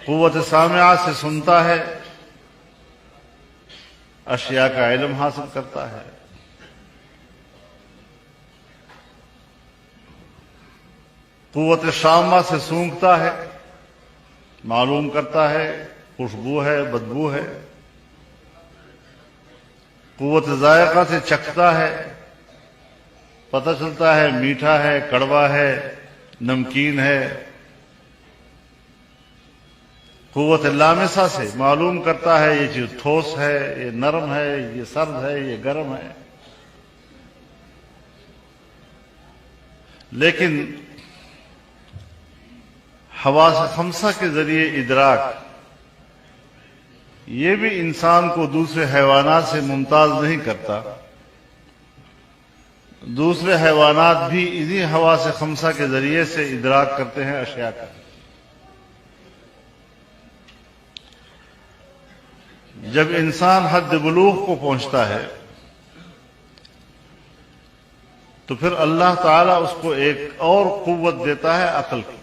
قوت سامعہ سے سنتا ہے، اشیاء کا علم حاصل کرتا ہے۔ قوت شامہ سے سونگھتا ہے، معلوم کرتا ہے خوشبو ہے بدبو ہے۔ قوت ذائقہ سے چکھتا ہے، پتہ چلتا ہے میٹھا ہے کڑوا ہے نمکین ہے۔ قوت لامسہ سے معلوم کرتا ہے یہ چیز ٹھوس ہے، یہ نرم ہے، یہ سرد ہے، یہ گرم ہے۔ لیکن حواس خمسہ کے ذریعے ادراک، یہ بھی انسان کو دوسرے حیوانات سے ممتاز نہیں کرتا۔ دوسرے حیوانات بھی انہی حواس خمسہ کے ذریعے سے ادراک کرتے ہیں اشیاء کا۔ جب انسان حد بلوغ کو پہنچتا ہے تو پھر اللہ تعالیٰ اس کو ایک اور قوت دیتا ہے عقل کی۔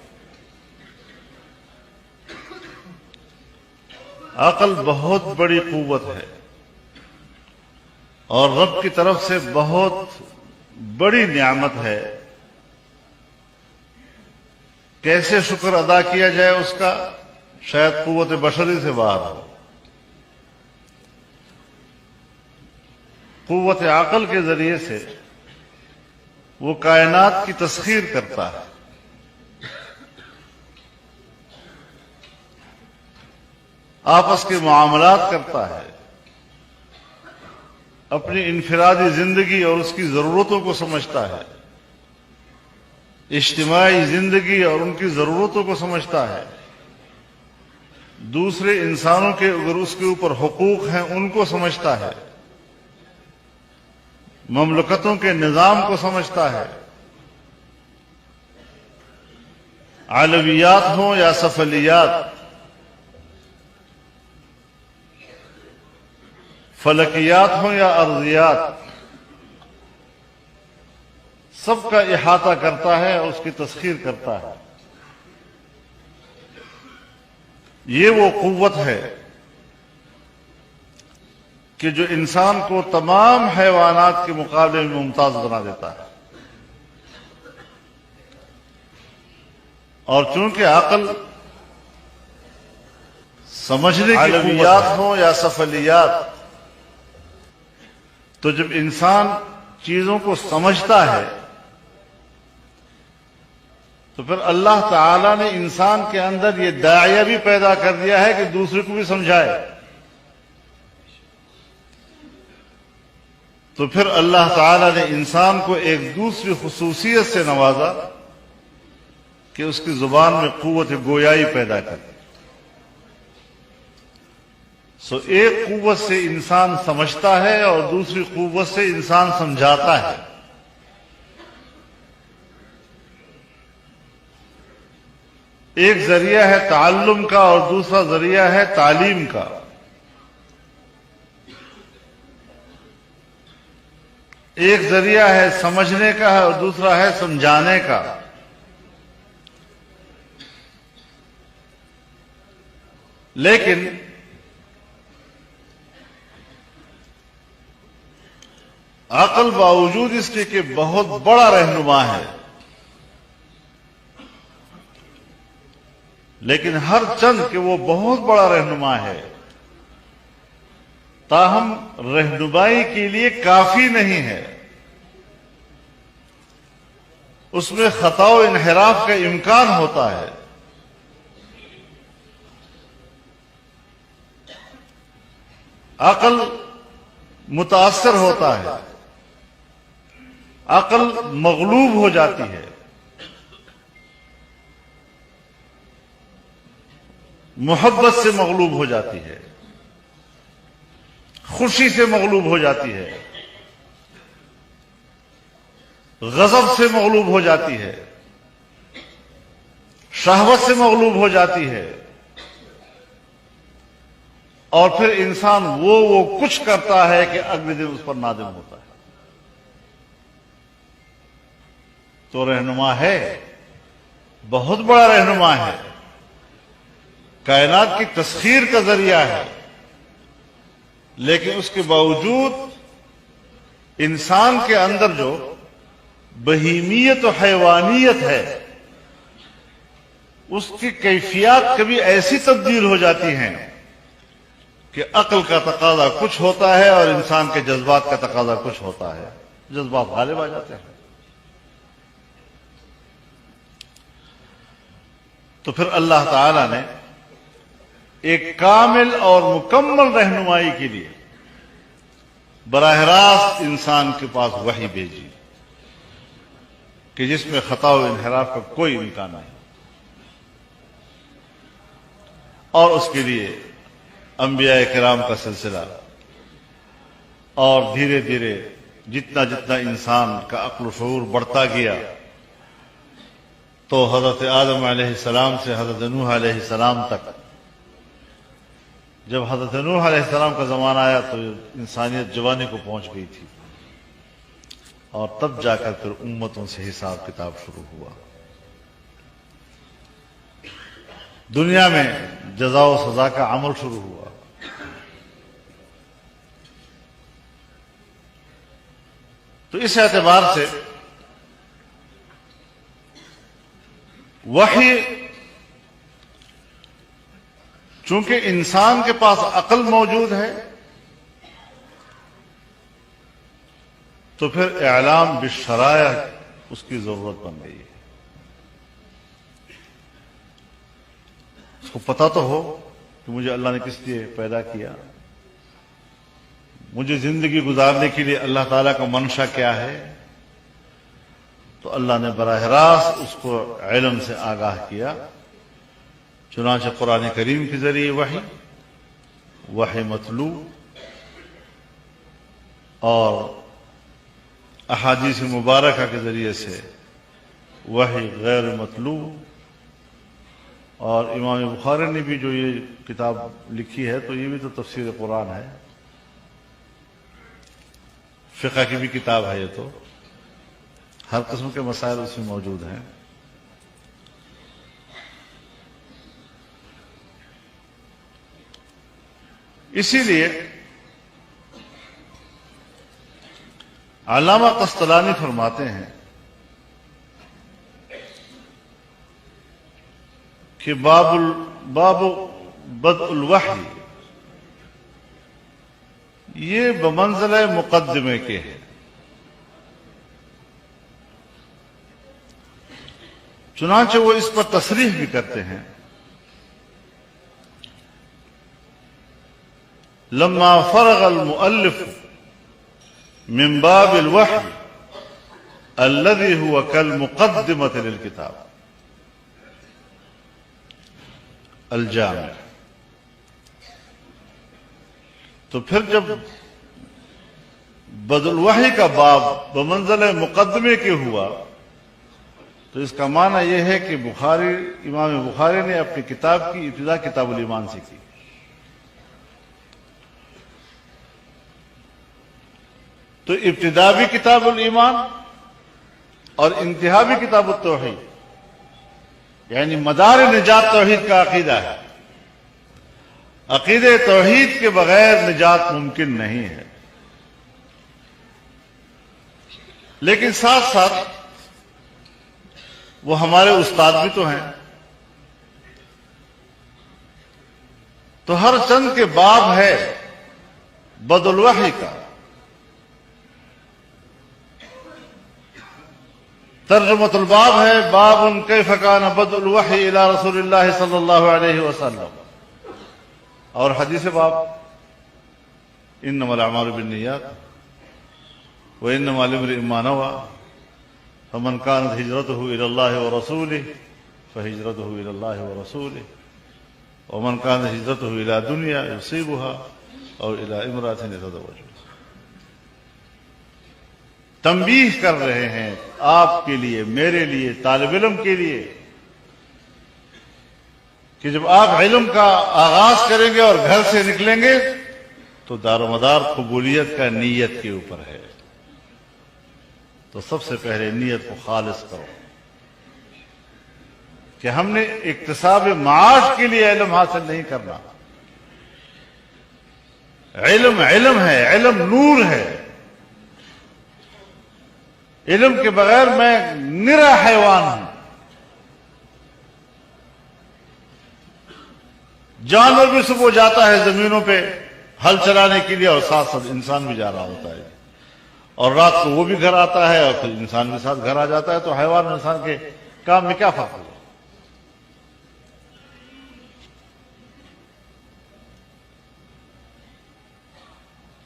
عقل بہت بڑی قوت ہے اور رب کی طرف سے بہت بڑی نعمت ہے۔ کیسے شکر ادا کیا جائے اس کا، شاید قوت بشری سے باہر ہو۔ قوت عقل کے ذریعے سے وہ کائنات کی تسخیر کرتا ہے۔ آپس کے معاملات کرتا ہے، اپنی انفرادی زندگی اور اس کی ضرورتوں کو سمجھتا ہے، اجتماعی زندگی اور ان کی ضرورتوں کو سمجھتا ہے، دوسرے انسانوں کے اگر اس کے اوپر حقوق ہیں ان کو سمجھتا ہے، مملکتوں کے نظام کو سمجھتا ہے، علویات ہوں یا سفلیات، فلکیات ہوں یا ارضیات، سب کا احاطہ کرتا ہے اور اس کی تسخیر کرتا ہے۔ یہ وہ قوت ہے کہ جو انسان کو تمام حیوانات کے مقابلے میں ممتاز بنا دیتا ہے۔ اور چونکہ عقل سمجھنے کی علویات ہوں یا سفلیات، تو جب انسان چیزوں کو سمجھتا ہے تو پھر اللہ تعالی نے انسان کے اندر یہ داعیہ بھی پیدا کر دیا ہے کہ دوسرے کو بھی سمجھائے۔ تو پھر اللہ تعالی نے انسان کو ایک دوسری خصوصیت سے نوازا کہ اس کی زبان میں قوت گویائی پیدا کر دی۔ ایک قوت سے انسان سمجھتا ہے اور دوسری قوت سے انسان سمجھاتا ہے۔ ایک ذریعہ ہے تعلم کا اور دوسرا ذریعہ ہے تعلیم کا۔ ایک ذریعہ ہے سمجھنے کا اور دوسرا ہے سمجھانے کا۔ لیکن عقل باوجود اس کے کہ بہت بڑا رہنما ہے، لیکن ہر چند کہ وہ بہت بڑا رہنما ہے، تاہم رہنمائی کے لیے کافی نہیں ہے۔ اس میں خطا و انحراف کا امکان ہوتا ہے۔ عقل متاثر ہوتا ہے، عقل مغلوب ہو جاتی ہے، محبت سے مغلوب ہو جاتی ہے، خوشی سے مغلوب ہو جاتی ہے، غضب سے مغلوب ہو جاتی ہے، شہوت سے مغلوب ہو جاتی ہے، اور پھر انسان وہ کچھ کرتا ہے کہ اگلے دن اس پر نادم ہوتا ہے۔ تو رہنما ہے، بہت بڑا رہنما ہے، کائنات کی تسخیر کا ذریعہ ہے، لیکن اس کے باوجود انسان کے اندر جو بہیمیت و حیوانیت ہے اس کی کیفیات کبھی ایسی تبدیل ہو جاتی ہیں کہ عقل کا تقاضا کچھ ہوتا ہے اور انسان کے جذبات کا تقاضا کچھ ہوتا ہے، جذبات غالب آ جاتے ہیں۔ تو پھر اللہ تعالی نے ایک کامل اور مکمل رہنمائی کے لیے براہ راست انسان کے پاس وحی بھیجی کہ جس میں خطا و انحراف کا کوئی امکان نہیں، اور اس کے لیے انبیاء کرام کا سلسلہ، اور دھیرے دھیرے جتنا جتنا انسان کا عقل و شعور بڑھتا گیا تو حضرت آدم علیہ السلام سے حضرت نوح علیہ السلام تک، جب حضرت نوح علیہ السلام کا زمانہ آیا تو انسانیت جوانی کو پہنچ گئی تھی، اور تب جا کر پھر امتوں سے حساب کتاب شروع ہوا۔ دنیا میں جزا و سزا کا عمل شروع ہوا۔ تو اس اعتبار سے وحی، چونکہ انسان کے پاس عقل موجود ہے تو پھر اعلام بالشرائع اس کی ضرورت بن گئی ہے۔ اس کو پتہ تو ہو کہ مجھے اللہ نے کس لیے پیدا کیا، مجھے زندگی گزارنے کے لیے اللہ تعالیٰ کا منشا کیا ہے، تو اللہ نے براہ راست اس کو علم سے آگاہ کیا، چنانچہ قرآن کریم کے ذریعے وحی متلو اور احادیث مبارکہ کے ذریعے سے وحی غیر متلو۔ اور امام بخاری نے بھی جو یہ کتاب لکھی ہے تو یہ بھی تو تفسیر قرآن ہے، فقہ کی بھی کتاب ہے، یہ تو ہر قسم کے مسائل اس میں موجود ہیں۔ اسی لیے علامہ قسطلانی فرماتے ہیں کہ باب بدء الوحی یہ بمنزلہ مقدمے کے ہے، چنانچہ وہ اس پر تصریح بھی کرتے ہیں، لما فرغ المؤلف من باب الوحی الذي هو كالمقدمة للكتاب الجامع، تو پھر جب بدء الوحی کا باب بمنزلہ مقدمے کے ہوا تو اس کا معنی یہ ہے کہ امام بخاری نے اپنی کتاب کی ابتدا کتاب الایمان سے کی، تو ابتدا بھی کتاب الایمان اور انتہا بھی کتاب التوحید، یعنی مدار نجات توحید کا عقیدہ ہے۔ عقیدہ توحید کے بغیر نجات ممکن نہیں ہے، لیکن ساتھ ساتھ وہ ہمارے استاد بھی تو ہیں، تو ہر چند کے باب ہے بدء الوحی کا۔ ترجمۃ الباب ہے باب کیف کان بدء الوحی الی رسول اللہ صلی اللہ علیہ وسلم، اور حدیث باب انما الاعمال بالنیات وانما لامرئ ما نوى فمن كانت هجرته الى الله ورسوله فهجرته الى الله ورسوله ومن كانت هجرته الى دنيا يصيبها او الى امرأة يتزوجها۔ تنبیہ کر رہے ہیں آپ کے لیے، میرے لیے، طالب علم کے لیے، کہ جب آپ علم کا آغاز کریں گے اور گھر سے نکلیں گے تو دار و مدار قبولیت کا نیت کے اوپر ہے، تو سب سے پہلے نیت کو خالص کرو۔ کہ ہم نے اکتساب معاش کے لیے علم حاصل نہیں کرنا. علم علم ہے، علم نور ہے. علم کے بغیر میں نرا حیوان ہوں. جانور بھی صبح جاتا ہے زمینوں پہ ہل چلانے کے لیے اور ساتھ ساتھ انسان بھی جا رہا ہوتا ہے، اور رات کو وہ بھی گھر آتا ہے اور پھر انسان کے ساتھ گھر آ جاتا ہے. تو حیوان اور انسان کے کام میں کیا فرق ہے؟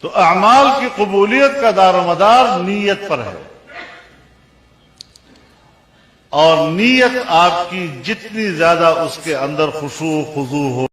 تو اعمال کی قبولیت کا دار و مدار نیت پر ہے، اور نیت آپ کی جتنی زیادہ اس کے اندر خشوع خضوع ہو